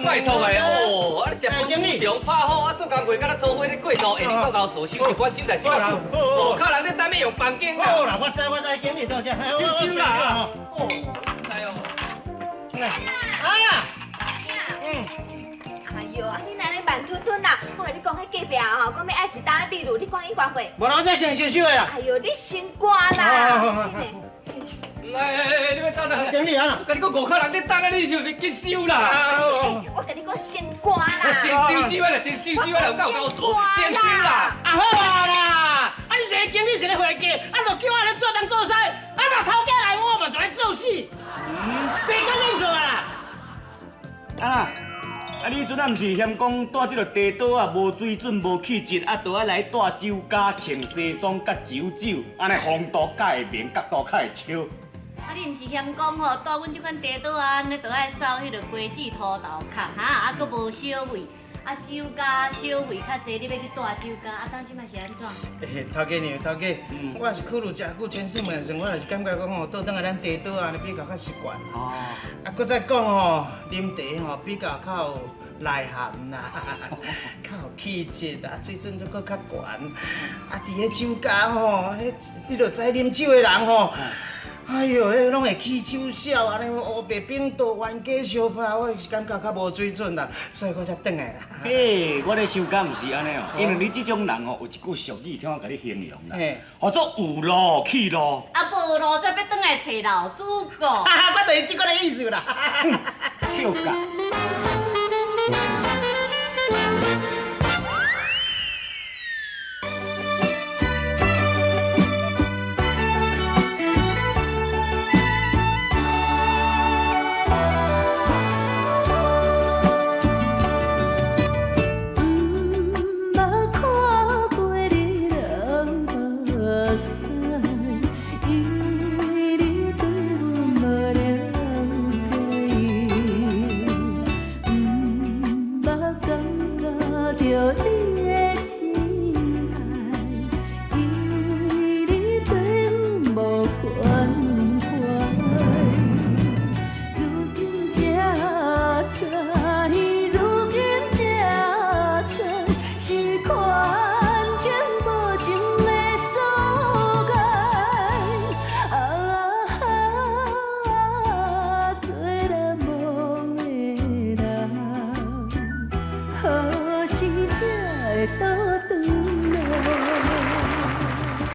拜托诶，哦，啊你食饭非常拍好，啊做工课甲咱做伙咧过道，下日到高所收一款酒才是。哦，客人咧等要用房间啊。好啦，我知，经理到这，你收啦。哦，来哦。出来。哎呀。哎呦，你哪里慢吞吞呐？我跟你讲讲迄隔壁吼，讲要爱一单秘鲁，你赶紧赶回。无我再先收收的啦。哎呦，你先赶啦！来，你要走哪？经理啊，我跟你讲，5个人在等啊，你是要紧收啦。我跟你讲，先赶啦！先收啦，先收啦，有够高手，先收啦。啊好啦，啊你一个经理一个会计，啊就叫我来做东做西，啊若头家来我嘛就来做死，别讲恁做啦。啊，你阵啊，毋是嫌讲带即个地岛啊无水准、无气质，啊，倒来带酒家、穿西装、甲酒酒，安尼风度较会明，角度较会笑。啊，你毋是嫌讲吼，带阮即款地岛啊，安尼着爱扫迄个瓜子土豆壳哈，啊，佫无小味，啊，酒家小味较济，你要去带酒家，啊，当即摆是安怎？头家娘，头家，我也是考虑诚久，全身万算，我也是感觉讲吼，倒转来咱地岛啊，比较习惯。哦，啊，搁再讲吼，啉茶吼比较有内涵啦，较有气质啦，水准则搁较悬。啊，伫个酒家吼，迄你著知啉酒的人吼。哎呦，迄拢会起手痟，安尼黑白冰刀冤家相拍，我是感觉较无水准啦，所以我才转来啦。嘿，我咧想讲毋是安尼哦，因为你即种人哦，有一句俗语，听我甲你形容啦，叫做有路去路。啊，无路则要转来找老主顾。哈哈，我就是即个意思啦。跳甲。何时才会倒